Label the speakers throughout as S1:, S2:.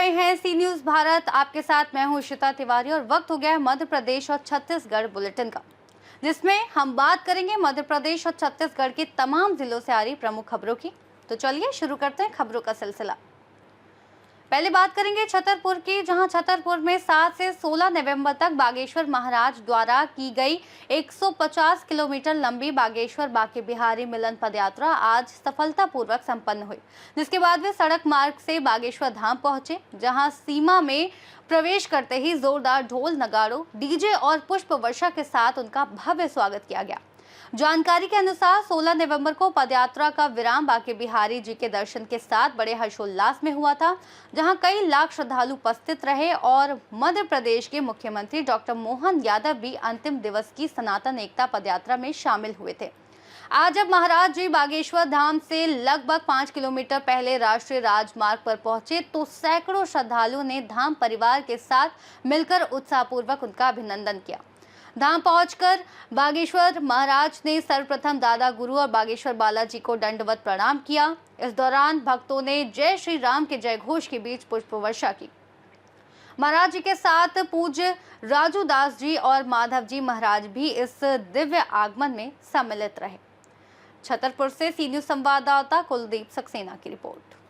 S1: रहे हैं सी न्यूज भारत। आपके साथ मैं हूं इशिता तिवारी और वक्त हो गया है मध्य प्रदेश और छत्तीसगढ़ बुलेटिन का, जिसमें हम बात करेंगे मध्य प्रदेश और छत्तीसगढ़ के तमाम जिलों से आ रही प्रमुख खबरों की। तो चलिए शुरू करते हैं खबरों का सिलसिला। पहले बात करेंगे छतरपुर की, जहां छतरपुर में 7 से 16 नवंबर तक बागेश्वर महाराज द्वारा की गई 150 किलोमीटर लंबी बागेश्वर बांके बिहारी मिलन पदयात्रा आज सफलतापूर्वक संपन्न हुई, जिसके बाद वे सड़क मार्ग से बागेश्वर धाम पहुंचे, जहां सीमा में प्रवेश करते ही जोरदार ढोल नगाड़ों, डीजे और पुष्प वर्षा के साथ उनका भव्य स्वागत किया गया। जानकारी के अनुसार 16 नवंबर को पदयात्रा का विराम बांके बिहारी जी के दर्शन के साथ बड़े हर्षोल्लास में हुआ था, जहां कई लाख श्रद्धालु उपस्थित रहे और मध्य प्रदेश के मुख्यमंत्री डॉक्टर मोहन यादव भी अंतिम दिवस की सनातन एकता पदयात्रा में शामिल हुए थे। आज जब महाराज जी बागेश्वर धाम से लगभग 5 किलोमीटर पहले राष्ट्रीय राजमार्ग पर पहुंचे तो सैकड़ों श्रद्धालुओं ने धाम परिवार के साथ मिलकर उत्साहपूर्वक उनका अभिनंदन किया। धाम पहुंचकर बागेश्वर महाराज ने सर्वप्रथम दादा गुरु और बागेश्वर बालाजी को दंडवत प्रणाम किया। इस दौरान भक्तों ने जय श्री राम के जय घोष के बीच पुष्प वर्षा की। महाराज जी के साथ पूज्य राजू दास जी और माधव जी महाराज भी इस दिव्य आगमन में सम्मिलित रहे। छतरपुर से सी न्यूज संवाददाता कुलदीप सक्सेना की रिपोर्ट।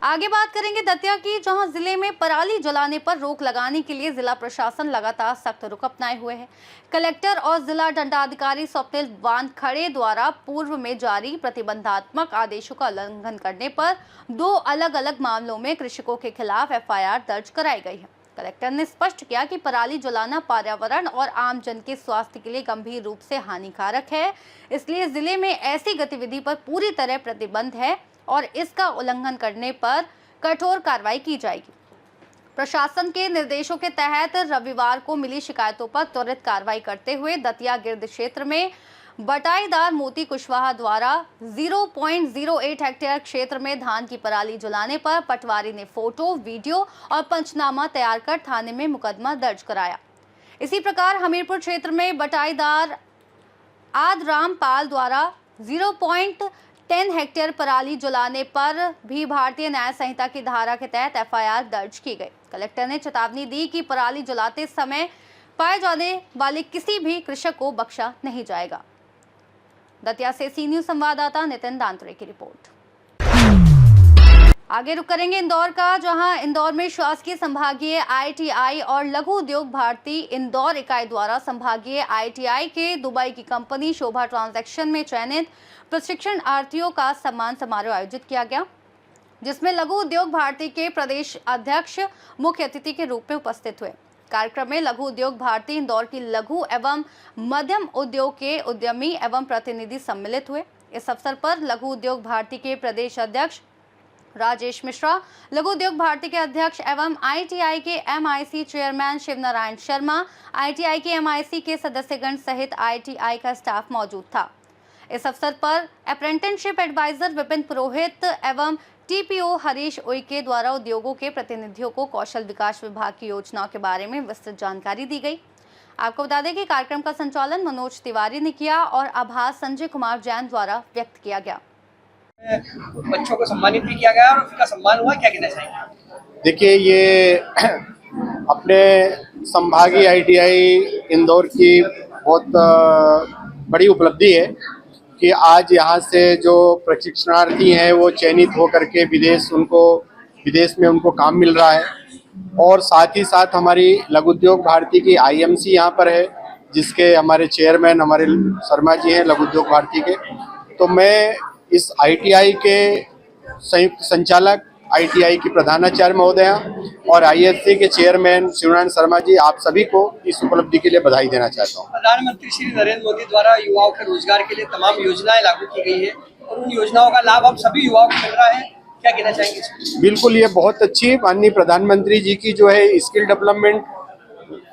S1: आगे बात करेंगे दतिया की, जहां जिले में पराली जलाने पर रोक लगाने के लिए जिला प्रशासन लगातार सख्त रुख अपनाए हुए है। कलेक्टर और जिला दंडाधिकारी स्वप्निल वानखड़े द्वारा पूर्व में जारी प्रतिबंधात्मक आदेशों का उल्लंघन करने पर 2 अलग अलग मामलों में कृषकों के खिलाफ एफआईआर दर्ज कराई गई है। कलेक्टर ने स्पष्ट किया कि पराली जलाना पर्यावरण और आम जन के स्वास्थ्य के लिए गंभीर रूप से हानिकारक है, इसलिए जिले में ऐसी गतिविधि पर पूरी तरह प्रतिबंध है और इसका उल्लंघन करने पर कठोर कार्रवाई की जाएगी। प्रशासन के निर्देशों के तहत रविवार को मिली शिकायतों पर त्वरित कार्रवाई करते हुए दतिया गिर्द क्षेत्र में बटाईदार मोती कुशवाहा द्वारा 0.08 हेक्टेयर क्षेत्र में धान की पराली जलाने पर पटवारी ने फोटो, वीडियो और पंचनामा तैयार कर थाने में मुकदमा दर्ज कराया। इसी प्रकार हमीरपुर क्षेत्र में बटाईदार आदराम पाल द्वारा 0.10 हेक्टेयर पराली जलाने पर भी भारतीय न्याय संहिता की धारा के तहत एफआईआर दर्ज की गई। कलेक्टर ने चेतावनी दी कि पराली जलाते समय पाए जाने वाले किसी भी कृषक को बख्शा नहीं जाएगा। दतिया से सी न्यूज संवाददाता नितिन दांतरे की रिपोर्ट। आगे रुक करेंगे इंदौर का, जहां इंदौर में शासकीय संभागीय आईटीआई और लघु उद्योग भारती इंदौर इकाई द्वारा संभागीय आईटीआई के दुबई की कंपनी शोभा ट्रांजैक्शन में चयनित प्रशिक्षणार्थियों का सम्मान समारोह आयोजित किया गया, जिसमें लघु उद्योग भारती के प्रदेश अध्यक्ष मुख्य अतिथि के रूप में उपस्थित हुए। कार्यक्रम में लघु उद्योग भारती इंदौर की लघु एवं मध्यम उद्योग के उद्यमी एवं प्रतिनिधि सम्मिलित हुए। इस अवसर पर लघु उद्योग भारती के प्रदेश अध्यक्ष राजेश मिश्रा, लघु उद्योग भारती के अध्यक्ष एवं आईटीआई के MIC chairman Shivnarayan Sharma, ITI के एमआईसी के सदस्यगण सहित आईटीआई का स्टाफ मौजूद था। इस अवसर पर अप्रेंटिसशिप एडवाइजर विपिन पुरोहित एवं टीपीओ हरीश उइके द्वारा उद्योगों के प्रतिनिधियों को कौशल विकास विभाग की योजनाओं के बारे में विस्तृत जानकारी दी गई। आपको बता दें कि कार्यक्रम का संचालन मनोज तिवारी ने किया और आभार संजय कुमार जैन द्वारा व्यक्त किया गया।
S2: बच्चों को सम्मानित भी किया गया और उनका सम्मान हुआ, क्या कहना चाहेंगे?
S3: देखिए, ये अपने संभागीय आईटीआई इंदौर की बहुत बड़ी उपलब्धि है कि आज यहाँ से जो प्रशिक्षणार्थी हैं वो चयनित होकर के विदेश में उनको काम मिल रहा है। और साथ ही साथ हमारी लघु उद्योग भारती की आईएमसी यहाँ पर है, जिसके हमारे चेयरमैन हमारे शर्मा जी हैं लघु उद्योग भारती के। तो मैं इस आईटीआई के संयुक्त संचालक, आईटीआई की प्रधानाचार्य महोदया और आईएससी के चेयरमैन शिवनारायण शर्मा जी, आप सभी को इस उपलब्धि के लिए बधाई देना चाहता हूँ।
S2: प्रधानमंत्री श्री नरेंद्र मोदी द्वारा युवाओं के रोजगार के लिए तमाम योजनाएं लागू की गई है और उन योजनाओं का लाभ अब सभी युवाओं को मिल रहा है, क्या कहना चाहेंगे?
S3: बिल्कुल, ये बहुत अच्छी माननीय प्रधानमंत्री जी की जो है स्किल डेवलपमेंट,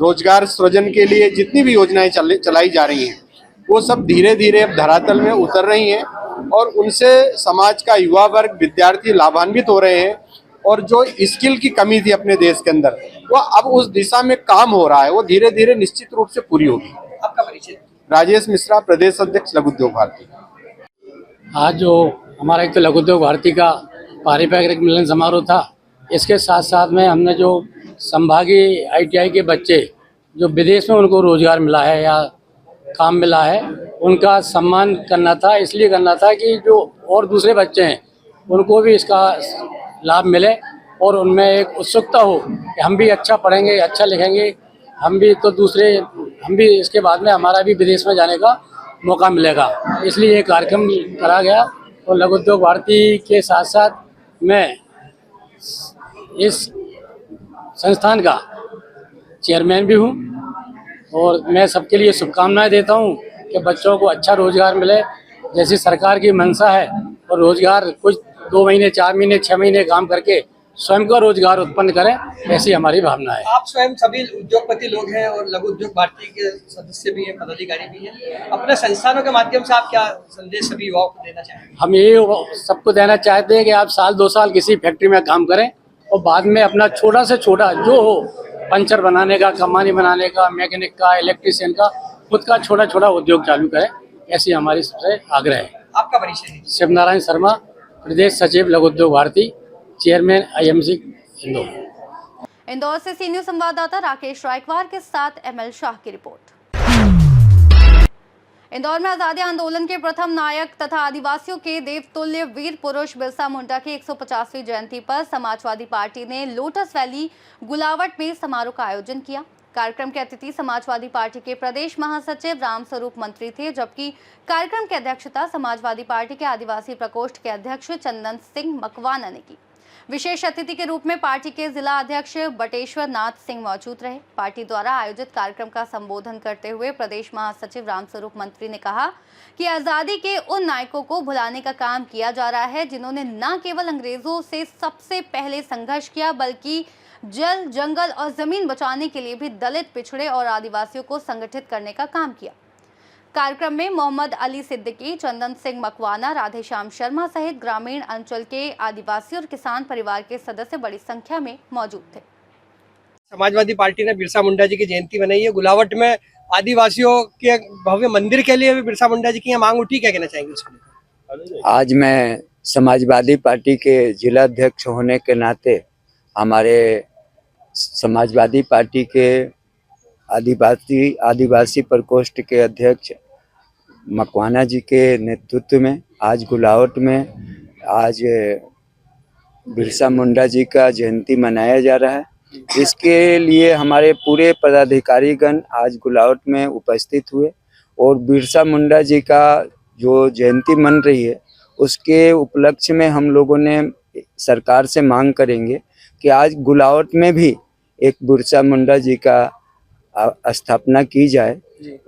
S3: रोजगार सृजन के लिए जितनी भी योजनाएं चलाई जा रही हैं वो सब धीरे धीरे अब धरातल में उतर रही हैं और उनसे समाज का युवा वर्ग, विद्यार्थी लाभान्वित हो रहे हैं। और जो स्किल की कमी थी अपने देश के अंदर, वो अब उस दिशा में काम हो रहा है, वो धीरे धीरे निश्चित रूप से पूरी होगी।
S2: आपका परिचय?
S3: राजेश मिश्रा, प्रदेश अध्यक्ष लघु उद्योग भारती।
S4: आज जो हमारा एक तो लघु उद्योग भारती का पारिवारिक मिलन समारोह था इसके साथ साथ में हमने जो संभागीय ITI के बच्चे जो विदेश में उनको रोज़गार मिला है या काम मिला है, उनका सम्मान करना था। इसलिए करना था कि जो और दूसरे बच्चे हैं उनको भी इसका लाभ मिले और उनमें एक उत्सुकता हो कि हम भी अच्छा पढ़ेंगे, अच्छा लिखेंगे, हम भी इसके बाद में हमारा भी विदेश में जाने का मौका मिलेगा। इसलिए ये कार्यक्रम करा गया और लघु उद्योग भारती के साथ साथ मैं इस संस्थान का चेयरमैन भी हूँ और मैं सबके लिए शुभकामनाएं देता हूँ कि बच्चों को अच्छा रोजगार मिले, जैसी सरकार की मंशा है, और रोजगार कुछ 2 महीने, 4 महीने, 6 महीने काम करके स्वयं का रोजगार उत्पन्न करें, ऐसी हमारी भावना है।
S2: आप स्वयं सभी उद्योगपति लोग हैं और लघु उद्योग भारती के सदस्य भी हैं, पदाधिकारी भी हैं। अपने संस्थानों के माध्यम से आप क्या संदेश सभी युवाओं को देना चाहेंगे?
S4: हम ये सबको देना चाहते हैं कि आप साल 2 साल किसी फैक्ट्री में काम करें और बाद में अपना छोटा से छोटा जो हो, पंचर बनाने का, कमानी बनाने का, मैकेनिक का, इलेक्ट्रीशियन का, खुद का छोटा छोटा उद्योग चालू करें, ऐसी हमारी सबसे आग्रह है।
S2: आपका परिचय है?
S4: शिवनारायण शर्मा, प्रदेश सचिव लघु उद्योग भारती, चेयरमैन IMC इंदौर।
S1: इंदौर से सी न्यूज़ संवाददाता राकेश रायकवार के साथ ML शाह की रिपोर्ट। इंदौर में आजादी आंदोलन के प्रथम नायक तथा आदिवासियों के देवतुल्य वीर पुरुष बिरसा मुंडा की 150वीं जयंती पर समाजवादी पार्टी ने लोटस वैली गुलावट में समारोह का आयोजन किया। कार्यक्रम के अतिथि समाजवादी पार्टी के प्रदेश महासचिव रामस्वरूप मंत्री थे, जबकि कार्यक्रम की अध्यक्षता समाजवादी पार्टी के आदिवासी प्रकोष्ठ के अध्यक्ष चंदन सिंह मकवाना ने की। विशेष अतिथि के रूप में पार्टी के जिला अध्यक्ष बटेश्वर नाथ सिंह मौजूद रहे। पार्टी द्वारा आयोजित कार्यक्रम का संबोधन करते हुए प्रदेश महासचिव रामस्वरूप मंत्री ने कहा कि आजादी के उन नायकों को भुलाने का काम किया जा रहा है जिन्होंने न केवल अंग्रेजों से सबसे पहले संघर्ष किया, बल्कि जल, जंगल और जमीन बचाने के लिए भी दलित, पिछड़े और आदिवासियों को संगठित करने का काम किया। कार्यक्रम में मोहम्मद अली सिद्दीकी, चंदन सिंह मकवाना, राधेश्याम शर्मा सहित ग्रामीण अंचल के आदिवासी और किसान परिवार के सदस्य बड़ी संख्या में मौजूद थे।
S2: समाजवादी पार्टी ने बिरसा मुंडा जी की जयंती बनाई है। गुलावट में आदिवासियों के भव्य मंदिर के लिए भी बिरसा मुंडा जी की यहाँ मांग उठी, क्या कहना चाहेंगे उसको?
S5: आज मैं समाजवादी पार्टी के जिला अध्यक्ष होने के नाते हमारे समाजवादी पार्टी के आदिवासी प्रकोष्ठ के अध्यक्ष मकवाना जी के नेतृत्व में आज गुलावट में आज बिरसा मुंडा जी का जयंती मनाया जा रहा है। इसके लिए हमारे पूरे पदाधिकारीगण आज गुलावट में उपस्थित हुए और बिरसा मुंडा जी का जो जयंती मन रही है उसके उपलक्ष्य में हम लोगों ने सरकार से मांग करेंगे कि आज गुलावट में भी एक बिरसा मुंडा जी का स्थापना की जाए,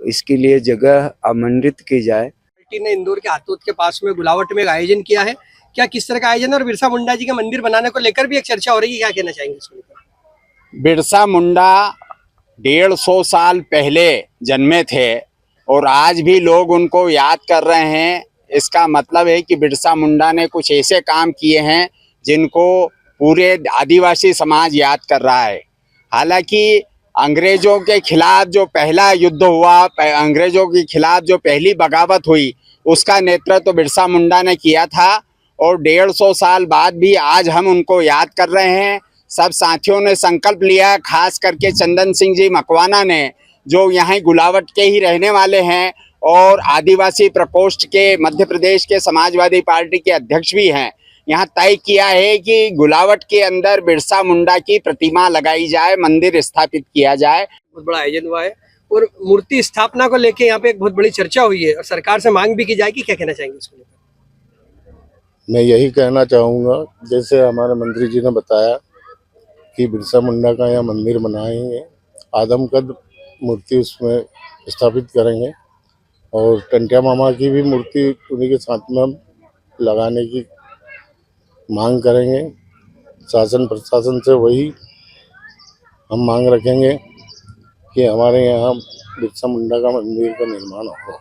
S5: इसके लिए जगह आमंत्रित की जाए।
S2: पार्टी ने इंदौर के हाथोद के पास में गुलावट में एक आयोजन किया है। क्या किस तरह का आयोजन है और बिरसा मुंडा जी का मंदिर बनाने को लेकर भी एक चर्चा हो रही है, क्या कहना चाहेंगे इसको लेकर?
S6: बिरसा मुंडा 150 साल पहले जन्मे थे और आज भी लोग उनको याद कर रहे हैं। इसका मतलब है कि बिरसा मुंडा ने कुछ ऐसे काम किए हैं जिनको पूरे आदिवासी समाज याद कर रहा है। हालांकि अंग्रेजों के खिलाफ जो पहला युद्ध हुआ, अंग्रेजों के खिलाफ जो पहली बगावत हुई, उसका नेतृत्व बिरसा मुंडा ने किया था और 150 साल बाद भी आज हम उनको याद कर रहे हैं। सब साथियों ने संकल्प लिया, खास करके चंदन सिंह जी मकवाना ने, जो यहाँ गुलावट के ही रहने वाले हैं और आदिवासी प्रकोष्ठ के मध्य प्रदेश के समाजवादी पार्टी के अध्यक्ष भी हैं। यहाँ तय किया है कि गुलावट के अंदर बिरसा मुंडा की प्रतिमा लगाई जाए, मंदिर स्थापित किया जाए।
S2: बहुत बड़ा आयोजन हुआ है और मूर्ति स्थापना को लेकर यहाँ पे एक बहुत बड़ी चर्चा हुई है और सरकार से मांग भी की जाएगी, क्या कहना चाहेंगे इसको लेकर?
S7: मैं यही कहना चाहूँगा, जैसे हमारे मंत्री जी ने बताया कि बिरसा मुंडा का यहाँ मंदिर बनाएंगे, आदमकद मूर्ति उसमें स्थापित करेंगे और टंटिया मामा की भी मूर्ति उन्हीं के साथ में हम लगाने की मांग करेंगे। शासन प्रशासन से वही हम मांग रखेंगे कि हमारे यहाँ बिरसा मुंडा का मंदिर का निर्माण हो।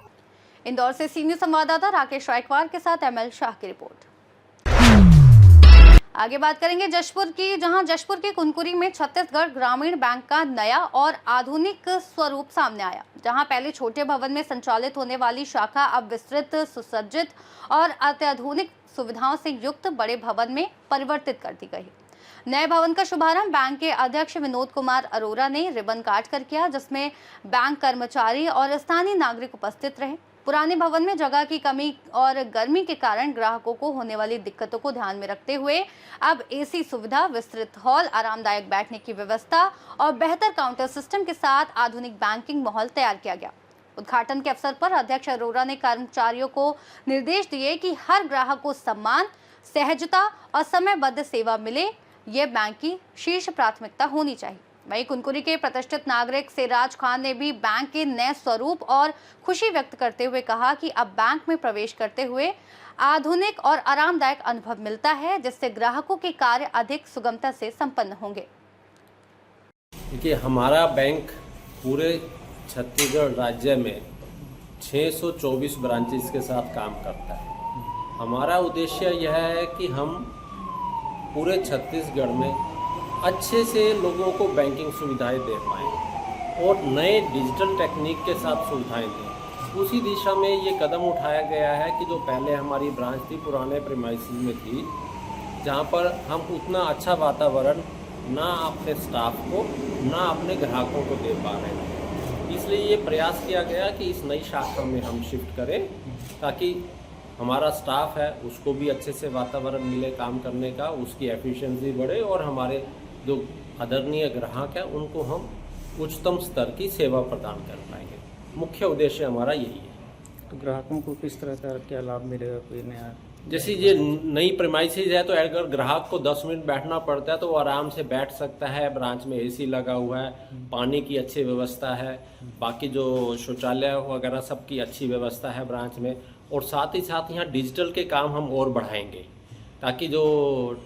S1: इंदौर से सी न्यूज़ संवाददाता राकेश रायकवार के साथ ML शाह की रिपोर्ट। आगे बात करेंगे जशपुर की, जहां जशपुर के कुनकुरी में छत्तीसगढ़ ग्रामीण बैंक का नया और आधुनिक स्वरूप सामने आया। जहां पहले छोटे भवन में संचालित होने वाली शाखा अब विस्तृत, सुसज्जित और अत्याधुनिक सुविधाओं से युक्त बड़े भवन में परिवर्तित कर दी गई। नए भवन का शुभारंभ बैंक के अध्यक्ष विनोद कुमार अरोरा ने रिबन काट कर किया, जिसमें बैंक कर्मचारी और स्थानीय नागरिक उपस्थित रहे। पुराने भवन में जगह की कमी और गर्मी के कारण ग्राहकों को होने वाली दिक्कतों को ध्यान में रखते हुए अब एसी सुविधा, विस्तृत हॉल, आरामदायक बैठने की व्यवस्था और बेहतर काउंटर सिस्टम के साथ आधुनिक बैंकिंग माहौल तैयार किया गया। उद्घाटन के अवसर पर अध्यक्ष अरोरा ने कर्मचारियों को निर्देश दिए कि हर ग्राहक को सम्मान, सहजता और समयबद्ध सेवा मिले, ये बैंक की शीर्ष प्राथमिकता होनी चाहिए। वहीं कुनकुरी के प्रतिष्ठित नागरिक सिराज खान ने भी बैंक के नए स्वरूप और खुशी व्यक्त करते हुए कहा कि अब बैंक में प्रवेश करते हुए आधुनिक और आरामदायक अनुभव मिलता है, जिससे ग्राहकों के कार्य अधिक सुगमता से संपन्न होंगे।
S8: देखिए, हमारा बैंक पूरे छत्तीसगढ़ राज्य में 624 ब्रांचेस के साथ काम करता है। हमारा उद्देश्य यह है कि हम पूरे छत्तीसगढ़ में अच्छे से लोगों को बैंकिंग सुविधाएं दे पाएँ और नए डिजिटल टेक्निक के साथ सुविधाएं दें। उसी दिशा में ये कदम उठाया गया है कि जो पहले हमारी ब्रांच थी पुराने प्रीमाइसेस में थी, जहाँ पर हम उतना अच्छा वातावरण ना अपने स्टाफ को ना अपने ग्राहकों को दे पा रहे हैं। इसलिए ये प्रयास किया गया कि इस नई शाखा में हम शिफ्ट करें ताकि हमारा स्टाफ है उसको भी अच्छे से वातावरण मिले काम करने का, उसकी एफिशिएंसी बढ़े और हमारे जो आदरणीय ग्राहक है उनको हम उच्चतम स्तर की सेवा प्रदान कर पाएंगे। मुख्य उद्देश्य हमारा यही है।
S9: तो ग्राहकों को किस तरह का क्या लाभ मिलेगा? कोई नया,
S8: जैसे ये नई प्रीमाइसेस है तो अगर ग्राहक को 10 मिनट बैठना पड़ता है तो वो आराम से बैठ सकता है। ब्रांच में एसी लगा हुआ है, पानी की अच्छी व्यवस्था है, बाकी जो शौचालय वगैरह सबकी अच्छी व्यवस्था है ब्रांच में। और साथ ही साथ यहाँ डिजिटल के काम हम और बढ़ाएंगे ताकि जो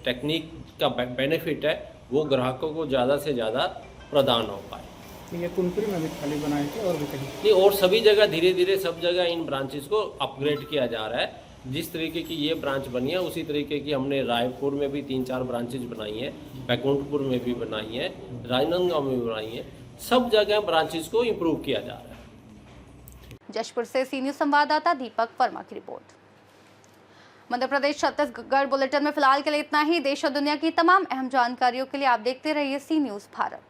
S8: टेक्निक का बेनिफिट है वो ग्राहकों को ज़्यादा से ज़्यादा प्रदान हो पाए।
S9: ये कुनकुरी में भी खाली बनाए थे और भी कहीं
S8: नहीं, और सभी जगह धीरे धीरे सब जगह इन ब्रांचेस को अपग्रेड किया जा रहा है। जिस तरीके की ये ब्रांच बनी है उसी तरीके की हमने रायपुर में भी 3-4 ब्रांचेज बनाई हैं, बैकुंठपुर में भी बनाई है, राजनांदगांव में भी बनाई है। सब जगह ब्रांचेस को इम्प्रूव किया जा रहा है।
S1: जशपुर से सी न्यूज संवाददाता दीपक वर्मा की रिपोर्ट। मध्य प्रदेश छत्तीसगढ़ बुलेटिन में फिलहाल के लिए इतना ही। देश और दुनिया की तमाम अहम जानकारियों के लिए आप देखते रहिए सी न्यूज भारत।